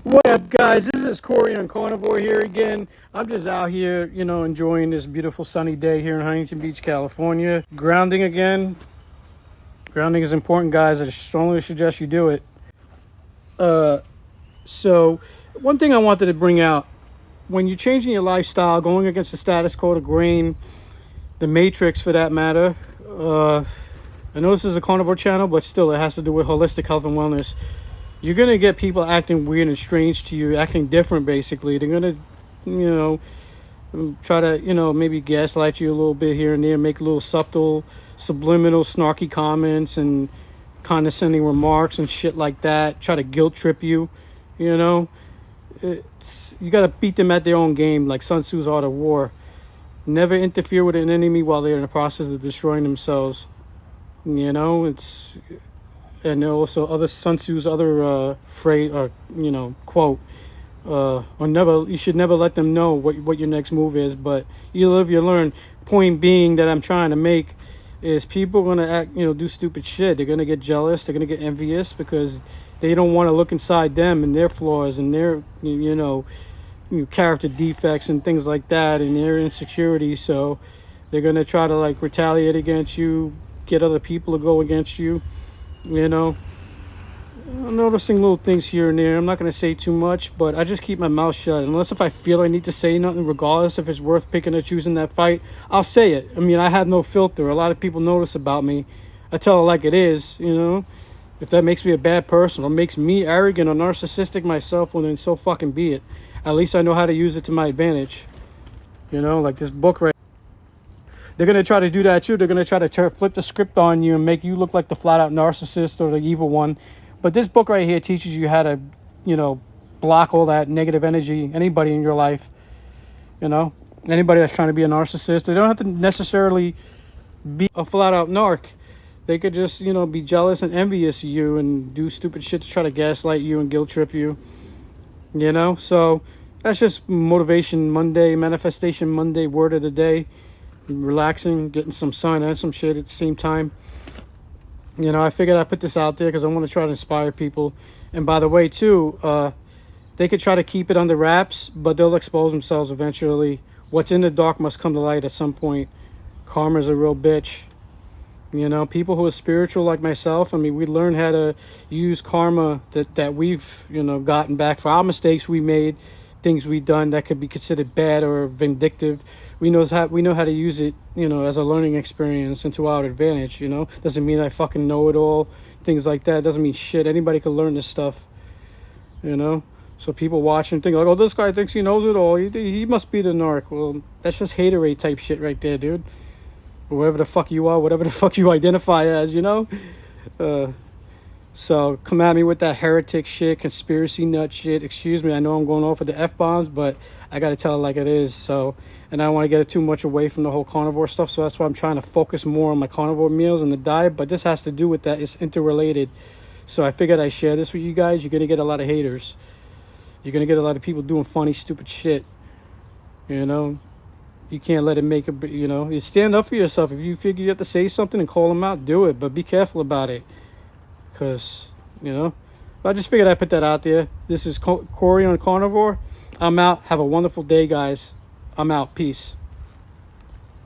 What up, guys? This is Corey on Carnivore here again. I'm just out here, enjoying this beautiful sunny day here in Huntington Beach, California. Grounding again. Grounding is important, guys. I strongly suggest you do it. So one thing I wanted to bring out, when you're changing your lifestyle, going against the status quo, the grain, the matrix for that matter, I know this is a carnivore channel, but still it has to do with holistic health and wellness. You're going to get people acting weird and strange to you, acting different, basically. They're going to, try to, maybe gaslight you a little bit here and there, make little subtle, subliminal, snarky comments and condescending remarks and shit like that. Try to guilt trip you, You got to beat them at their own game, like Sun Tzu's Art of War. Never interfere with an enemy while they're in the process of destroying themselves. And also other Sun Tzu's other phrase, quote, you should never let them know what your next move is, but you live, you learn. Point being that I'm trying to make is people are going to act, do stupid shit. They're going to get jealous. They're going to get envious because they don't want to look inside them and their flaws and their, character defects and things like that and their insecurities. So they're going to try to retaliate against you, get other people to go against you. I'm noticing little things here and there. I'm not going to say too much, but I just keep my mouth shut. Unless if I feel I need to say nothing, regardless if it's worth picking or choosing that fight, I'll say it. I mean, I have no filter. A lot of people notice about me. I tell it like it is, If that makes me a bad person or makes me arrogant or narcissistic myself, well, then so fucking be it. At least I know how to use it to my advantage. Like this book right. They're going to try to do that too. They're going to try to flip the script on you and make you look like the flat-out narcissist or the evil one. But this book right here teaches you how to, block all that negative energy, anybody in your life, anybody that's trying to be a narcissist. They don't have to necessarily be a flat-out narc. They could just, be jealous and envious of you and do stupid shit to try to gaslight you and guilt trip you, So that's just Motivation Monday, Manifestation Monday, word of the day. Relaxing, getting some sun and some shit at the same time. I figured I'd put this out there because I want to try to inspire people. And by the way, too, they could try to keep it under wraps, but they'll expose themselves eventually. What's in the dark must come to light at some point. Karma's a real bitch. People who are spiritual like myself, we learn how to use karma that we've, gotten back for our mistakes we made, things we've done that could be considered bad or vindictive. We know how to use it, as a learning experience and to our advantage, Doesn't mean I fucking know it all, things like that. Doesn't mean shit. Anybody can learn this stuff, So people watching think like, oh, this guy thinks he knows it all. He must be the narc. Well, that's just haterade type shit right there, dude. Whoever the fuck you are, whatever the fuck you identify as, So come at me with that heretic shit, conspiracy nut shit. Excuse me, I know I'm going off with the F-bombs, but I got to tell it like it is. So, and I don't want to get it too much away from the whole carnivore stuff. So that's why I'm trying to focus more on my carnivore meals and the diet. But this has to do with that. It's interrelated. So I figured I'd share this with you guys. You're going to get a lot of haters. You're going to get a lot of people doing funny, stupid shit. You can't let it make it, you stand up for yourself. If you figure you have to say something and call them out, do it. But be careful about it. Because, I just figured I'd put that out there. This is Corey on Carnivore. I'm out. Have a wonderful day, guys. I'm out. Peace.